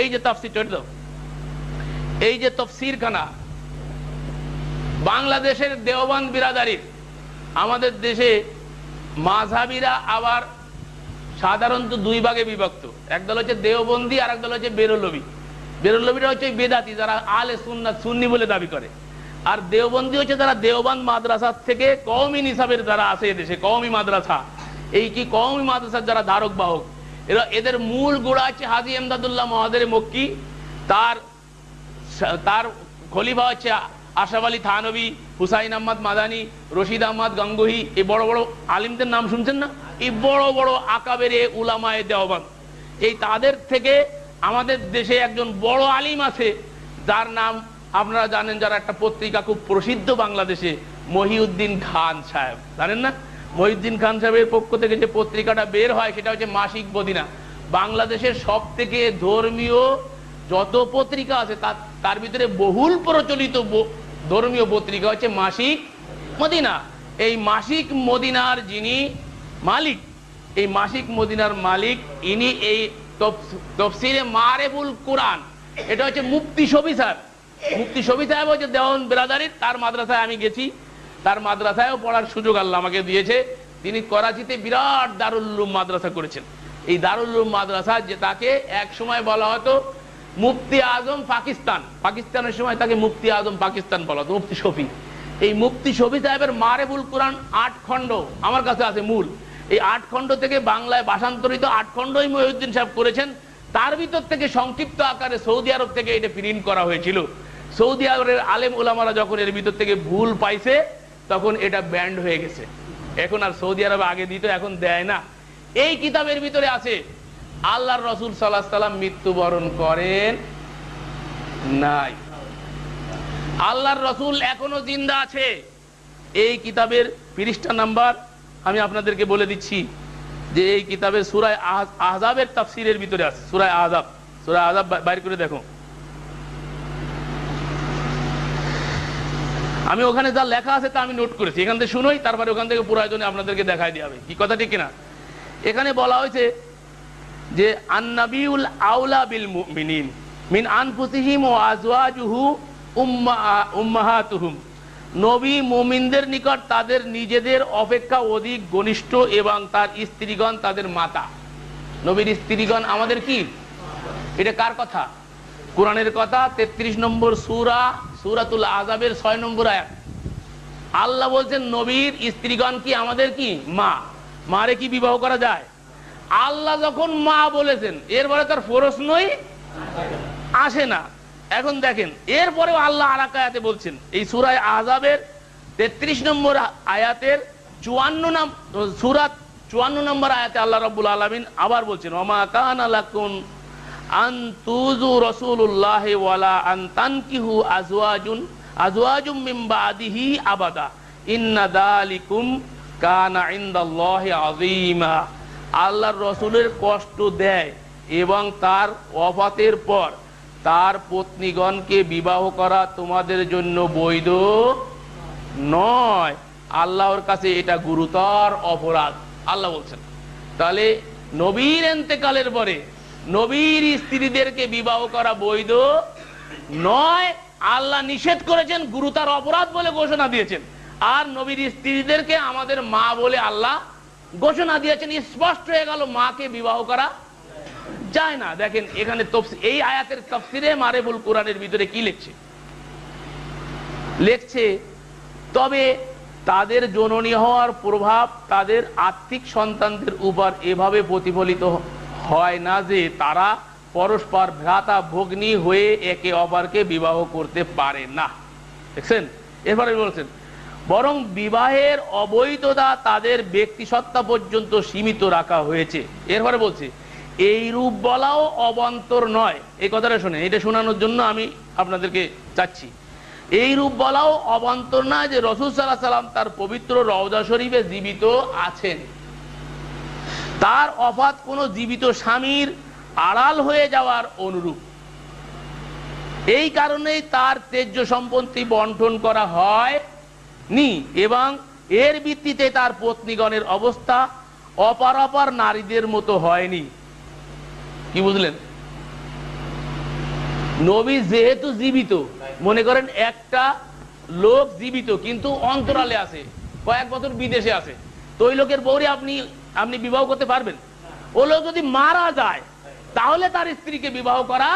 এই যে তাফসীর চলে দাও, এই যে তাফসীরখানা বাংলাদেশের দেওবন্দ বিরাদারির, আমাদের দেশে মাযহাবীরা আবার সাধারণত দুই ভাগে বিভক্ত, একদল হচ্ছে দেওবন্দি আর একদল হচ্ছে বেরলভী। বেরলভীরা হচ্ছে বেদাতি, যারা আলে সুন্নাত সুন্নি বলে দাবি করে, আর দেওবন্দি হচ্ছে যারা দেওবন্দ মাদ্রাসা থেকে কওমি নিসাবের যারা আছে এদেশে, কওমি মাদ্রাসা, এই কি কওমি মাদ্রাসার যারা ধারক বাহক, এরা এদের মূল গোড়া হচ্ছে হাজী এমদাদুল্লাহ মহাদের মক্কি, তার খলিফা হচ্ছে আশরাফ আলী থানভী, হুসাইন আহমদ মাদানী, রশিদ আহমদ গঙ্গোহী। এই বড় বড় আলিমদের নাম শুনছেন না? এই বড় বড় আকাবের উলামায়ে দেওবন্দ, এই তাদের থেকে আমাদের দেশে একজন বড় আলিম আছে, যার নাম আপনারা জানেন, যারা একটা পত্রিকা খুব প্রসিদ্ধ বাংলাদেশে, মহিউদ্দিন খান সাহেব, জানেন না? মহিউদ্দিন খান সাহেবের পক্ষ থেকে যে পত্রিকাটা বের হয় সেটা হচ্ছে মাসিক মদিনা। বাংলাদেশের সব থেকে ধর্মীয় যত পত্রিকা আছে তার ভিতরে বহুল প্রচলিত ধর্মীয় পত্রিকা হচ্ছে মাসিক মদিনা। এই মাসিক মদিনার যিনি মালিক, এই মাসিক মদিনার মালিক, ইনি এই তাফসীরে মারিফুল কুরআন, এটা হচ্ছে মুফতি শফি সাহেব। মুফতি শফি সাহেব হচ্ছে দেওবন্দ বিরাদারির, তার মাদ্রাসায় আমি গেছি, তার মাদ্রাসায়ও পড়ার সুযোগ আল্লাহ আমাকে দিয়েছে। তিনি করাচিতে বিরাট দারুল উলুম মাদ্রাসা করেছেন। এই দারুল উলুম মাদ্রাসা, যে তাকে এক সময় বলা হতো মুফতি আজম পাকিস্তান, পাকিস্তানের সময় তাকে মুফতি আজম পাকিস্তান বলা হতো, মুফতি শফি। এই মুফতি শফি সাহেবের মারিফুল কুরআন 8 খণ্ড আমার কাছে আছে মূল। এই 8 খণ্ড থেকে বাংলায় ভাষান্তরিত 8 খণ্ডই মহিউদ্দিন সাহেব করেছেন। তার ভিতর থেকে সংক্ষিপ্ত আকারে সৌদি আরব থেকে এটা প্রিন্ট করা হয়েছিল। সৌদি আরবের আলেম ওলামারা যখন এর ভিতর থেকে ভুল পাইছে তখন এটা ব্যান্ড হয়ে গেছে। এখন আর সৌদি আরব আগে দিত, এখন দেয় না। এই কিতাবের ভিতরে আছে আল্লাহর রাসূল সাল্লাল্লাহু আলাইহি সাল্লাম মৃত্যুবরণ করেন নাই, আল্লাহর রাসূল এখনো জিন্দা আছে। এই কিতাবের পৃষ্ঠা নাম্বার আমি আপনাদেরকে বলে দিচ্ছি, যে এই কিতাবের সূরা আহজাবের তাফসীরের ভিতরে আছে। সূরা আহজাব বাইর করে দেখো, আমি ওখানে যা লেখা আছে তা আমি নোট করেছি, এখান থেকে শুনোই, তারপরে ওখান থেকে প্রয়োজনে আপনাদেরকে দেখাই দিয়ে হবে কি কথা, ঠিক কিনা। এখানে বলা হয়েছে যে আন-নাবিউল আউলা বিল মুমিনিন মিন আনফুসিহিম ওয়া আজওয়াজুহু উম্মাহাতুহুম, নবী মুমিনদের নিকট তাদের নিজেদের অপেক্ষা অধিক ঘনিষ্ঠ এবং তার স্ত্রীগণ তাদের মাতা। নবীর স্ত্রীগণ আমাদের কি? এটা কার কথা? কোরআনের কথা। 33 নম্বর সূরাতুল আহজাবের 6 নম্বর আয়াত আল্লাহ বলছেন নবীর স্ত্রীগণ কি আমাদের কি মা। মারে কি বিবাহ করা যায়? আল্লাহ যখন মা বলেছেন এরপরে তার প্রশ্নই আসে না। এখন দেখেন, এরপরেও আল্লাহ আর এক আয়াতে বলছেন, এই সূরা আহজাবের 33 নম্বর আয়াতের 54 নম্বর আয়াতে আল্লাহ রাব্বুল আলামিন আবার বলছেন, ওমা কানা লাকুম আন তুযু রাসূলুল্লাহি ওয়ালা আন তানকিহু আজওয়াজুম মিন বাদিহি আবাদা ইন্না যালিকুম কানা ইনদাল্লাহি আযীমা। আল্লাহর রাসূলের কষ্ট দেয় এবং তার ওয়াফাতের পর তার পত্নীগণকে বিবাহ করা তোমাদের জন্য বৈধ নয়, আল্লাহর কাছে এটা গুরুতর অপরাধ আল্লাহ বলছেন। তাহলে নবীর ইন্তেকালের পরে নবীর স্ত্রীদেরকে বিবাহ করা বৈধ নয়, আল্লাহ নিষেধ করেছেন, গুরুতর অপরাধ বলে ঘোষণা দিয়েছেন। আর নবীর স্ত্রীদেরকে আমাদের মা বলে আল্লাহ ঘোষণা দিয়েছেন। স্পষ্ট হয়ে গেল মাকে বিবাহ করা যায় না। দেখেন এখানে এই আয়াতের তাফসীরে মারিফুল কুরআনের ভিতরে কি লেখছে, তবে তাদের জননী হওয়ার প্রভাব তাদের আত্মিক সন্তানদের উপর এভাবে প্রতিফলিত হয় না যে তারা পরস্পর ভ্রাতা ভগ্নী হয়ে একে অপরকে বিবাহ করতে পারে না। দেখছেন, এরপরে বলছেন বরং বিবাহের অবৈধতা তাদের ব্যক্তিসত্তা পর্যন্ত সীমিত রাখা হয়েছে। এরপরে বলছে এই রূপ বলাও অবান্তর নয়। এই কথাটা শুনে, এটা শোনানোর জন্য আমি আপনাদেরকে চাচ্ছি। এই রূপ বলাও অবান্তর নয় যে রাসূল সাল্লাল্লাহু আলাইহি সাল্লাম তার পবিত্র রওজা শরীফে জীবিত আছেন। তার ওফাত কোনো জীবিত স্বামীর আড়াল হয়ে যাওয়ার অনুরূপ। এই কারণেই তার তেজ্য সম্পত্তি বন্টন করা হয়নি এবং এর ভিত্তিতে তার পত্নীগণের অবস্থা অপার নারীদের মতো হয়নি। কি বুঝলেন? নবী যেহেতু জীবিত, মনে করেন একটা লোক জীবিত কিন্তু অন্তরালে আছে, কয়েক বছর বিদেশে আছে, তো ওই লোকের বউরে আপনি বিবাহ করতে পারবেন? ও লোক যদি মারা যায় তাহলে তার স্ত্রীকে বিবাহ করা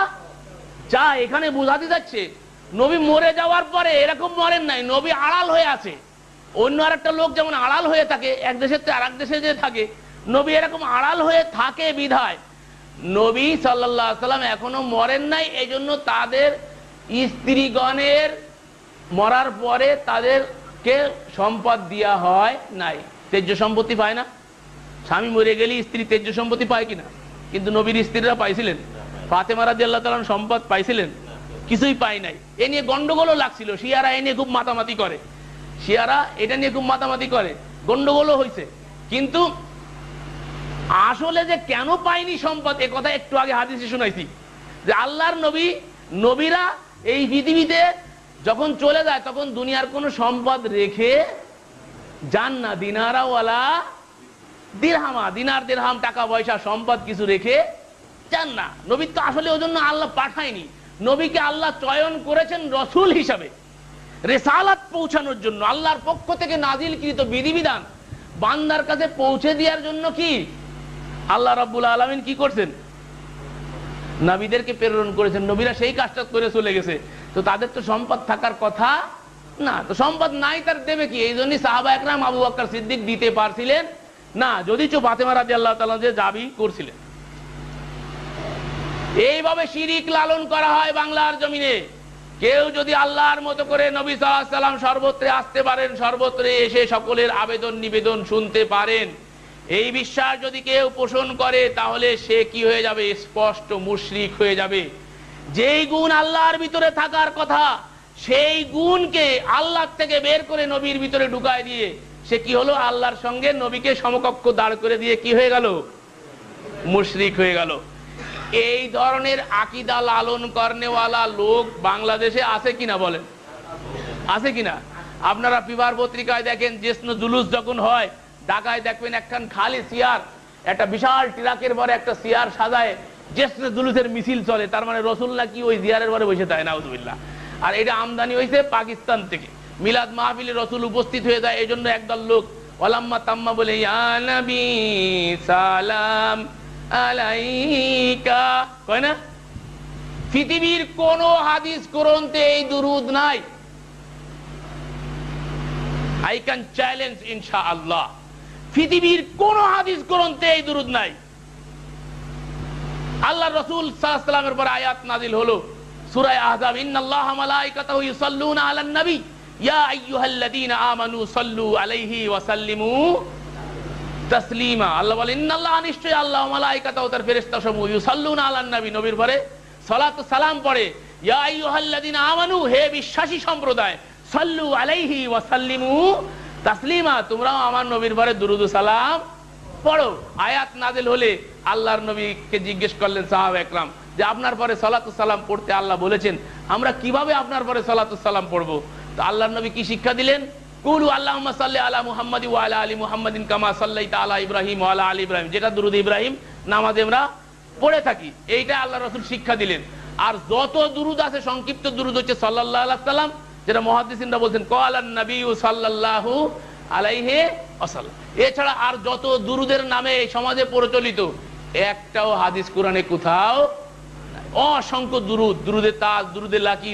যায়। এখানে বোঝাতে যাচ্ছে নবী মরে যাওয়ার পরে এরকম মরেন নাই, নবী আড়াল হয়ে আছে। অন্য আরেকটা লোক যেমন আড়াল হয়ে থাকে এক দেশের থেকে আরেক দেশে যে থাকে, নবী এরকম আড়াল হয়ে থাকে বিধায় নবী সাল্লাল্লাহু আলাইহি সাল্লাম এখনো মরেন নাই। এই জন্য তাদের স্ত্রীগণের মরার পরে তাদেরকে সম্পদ দেওয়া হয় নাই, তেজ্য সম্পত্তি পায় না। স্বামী মরে গেলে স্ত্রী তেজ্য সম্পত্তি পায় কিনা? কিন্তু নবীর স্ত্রীরা পাইছিলেন? ফাতেমা রাদিয়াল্লাহু তাআলা সম্পদ পাইছিলেন? কিছুই পায় নাই। এ নিয়ে গন্ডগোলও লাগছিল, শিয়ারা এ নিয়ে খুব মাতামাতি করে, শিয়ারা এটা নিয়ে খুব মাতামাতি করে, গন্ডগোলও হয়েছে। কিন্তু আসলে যে কেন পায়নি সম্পদ, এ কথা একটু আগে হাদিসে শুনাইছি যে আল্লাহর নবীরা এই পৃথিবীতে যখন চলে যায় তখন দুনিয়ার কোনো সম্পদ রেখে যান না, দিনারা ওয়ালা দিরহামা, দিনার দিরহাম টাকা পয়সা সম্পদ কিছু রেখে যান না। নবী তো আসলে ওই জন্য আল্লাহ পাঠায়নি, নবীকে আল্লাহ চয়ন করেছেন রসুল হিসাবে, রিসালাত পৌঁছানোর জন্য, আল্লাহর পক্ষ থেকে নাজিলকৃত বিধিবিধান বান্দার কাছে পৌঁছে দেওয়ার জন্য। কি আল্লাহ রাব্বুল আলামিন কি করছেন? নবীদেরকে প্রেরণ করেছেন, নবীরা সেই কাজটা করে চলে গেছে। তো তাদের তো সম্পদ থাকার কথা না, তো সম্পদ নাই তার দেবে কি? এই জন্যই সাহাবা একরাম আবু বকর সিদ্দিক দিতে পারছিলেন না, যদি ফাতেমা রাদিয়াল্লাহু তাআলা যে দাবি করছিলেন। এইভাবে শিরিক লালন করা হয় বাংলার জমিনে। কেউ যদি আল্লাহর মতো করে নবী সাল্লাল্লাহু আলাইহি সাল্লাম সর্বত্রে আসতে পারেন, সর্বত্রে এসে সকলের আবেদন নিবেদন শুনতে পারেন, এই বিশ্বাস যদি কেউ পোষণ করে তাহলে সে কি হয়ে যাবে? স্পষ্ট মুশরিক হয়ে যাবে। যেই গুণ আল্লাহর ভিতরে থাকার কথা সেই গুণকে আল্লাহ থেকে বের করে নবীর ভিতরে ঢুকায় দিয়ে সে কি হলো? আল্লাহর সঙ্গে নবীকে সমকক্ষ দাঁড় করে দিয়ে কি হয়ে গেল? মুশরিক হয়ে গেল। এই ধরনের আকীদা লালন করনেওয়ালা লোক বাংলাদেশে আছে কিনা বলেন? আছে কিনা? আপনারা পিবার পত্রিকায় দেখেন, জেসন জুলুস যখন হয় ঢাকায় দেখবেন একখান খালি চেয়ার, একটা বিশাল ট্রাকের পরে একটা চেয়ার সাজায় জেসন জুলুসের মিছিল চলে। তার মানে রসুল নাকি ওই জিয়ারের পরে বসে থাকে, নাউযুবিল্লাহ। আর এটা আমদানি হয়েছে পাকিস্তান থেকে। মিলাদ মাহফিলে রসুল উপস্থিত হয়ে যায়, এই জন্য একদল লোক ওয়ালাম্মা তাম্মা বলে ইয়া নবী সালাম আলাইকা কয় না? পৃথিবীর কোন হাদিস গ্রন্থে এই দুরুদ নাই। আই ক্যান চ্যালেঞ্জ ইনশাআল্লাহ, পৃথিবীর কোন হাদিস গ্রন্থে এই দুরুদ নাই। আল্লাহ রাসূল সাল্লাল্লাহু আলাইহি ওয়াসাল্লামের উপর আয়াত নাজিল হলো সূরা আহজাব, ইন্নাল্লাহা মালাইকাতাহু ইউসাল্লুনা আলান নবী ইয়া আইয়ুহাল্লাযীনা আমানু সাল্লু আলাইহি ওয়া সাল্লিমু তাসলিমা। আল্লাহ বলেন ইন্নাল্লাহ, নিশ্চয় আল্লাহ, মালাইকাতাহু তার ফেরেশতা সমূহ, ইউসাল্লুনা আলান নবী, নবীর পরে সালাত ও সালাম পড়ে। ইয়া আইয়ুহাল্লাযীনা আমানু, হে বিশ্বাসী সম্প্রদায়, সাল্লু আলাইহি ওয়া সাল্লিমু তাসলিমা, তোমরাও আমার নবীর পরে দুরূদ ও সালাম পড়ো। আয়াত নাজিল হলে আল্লাহর নবীকে জিজ্ঞেস করলেন সাহাবা একরাম যে আপনার পরে সালাত ও সালাম পড়তে আল্লাহ বলেছেন, আমরা কিভাবে আপনার পরে সালাত ও সালাম পড়বো? তো আল্লাহর নবী কি শিক্ষা দিলেন? কুলু আল্লাহুম্মা সাল্লি আলা মুহাম্মাদি ওয়া আলা আলি মুহাম্মাদিন কামা সাল্লাইতা আলা ইব্রাহিম ওয়া আলা আলি ইব্রাহিম, যেটা দুরূদ ইব্রাহিম নামাজে আমরা পড়ে থাকি, এইটা আল্লাহ রাসূল শিক্ষা দিলেন। আর যত দুরূদ আছে সংক্ষিপ্ত দুরূদ হচ্ছে সাল্লাল্লাহু আলাইহি সাল্লাম, যেটা মুহাদ্দিসিনরা বলেন ক্বালান নবিয়্যু সাল্লাল্লাহু আলাইহি ওয়াসাল্লাম। এছাড়া আর যত দুরূদের নামে এই সমাজে প্রচলিত একটাও হাদিস কোরআনে কোথাও নাই। অসংখ্য দুরূদ, দুরূদে তাজ, দুরূদে লাকি,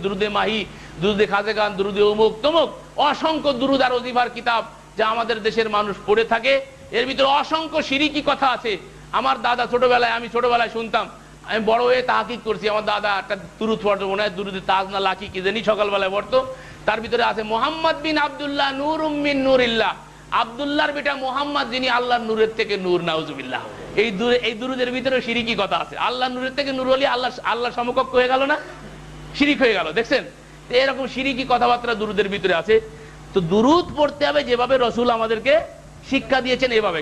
দুরূদে মাহি, দুরূদে খাজেগান, দুরূদে অমুক তমুক, অসংখ্য দুরূদ আর ওজিফার কিতাব যা আমাদের দেশের মানুষ পড়ে থাকে। এর ভিতরে অসংখ্য শিরকি কথা আছে। আমার দাদা আমি ছোটবেলায় শুনতাম, আমি বড় হয়ে তাহকিক করছি। আমার দাদা একটা দুরূদ পড়তো, মনে হয় দুরূদে তাজ না লাকি কি জানি, সকালবেলায় পড়তো। তার ভিতরে আছে মুহাম্মদ বিন আব্দুল্লাহ নূরুম মিন নূরিল্লাহ, আব্দুল্লাহর বেটা মুহাম্মদ যিনি আল্লাহর নূরের থেকে নূর, নাউযুবিল্লাহ। এই দুরূদের ভিতরে শিরকি কথা আছে। আল্লাহর নূরের থেকে নূর হলে আল্লাহ সমকক্ষ হয়ে গেল না? শিরিক হয়ে গেল। দেখছেন, এরকম শিরকি কথাবার্তা দুরূদের ভিতরে আছে। তো দুরূদ পড়তে হবে যেভাবে রাসূল আমাদেরকে শিক্ষা দিয়েছেন, এভাবে।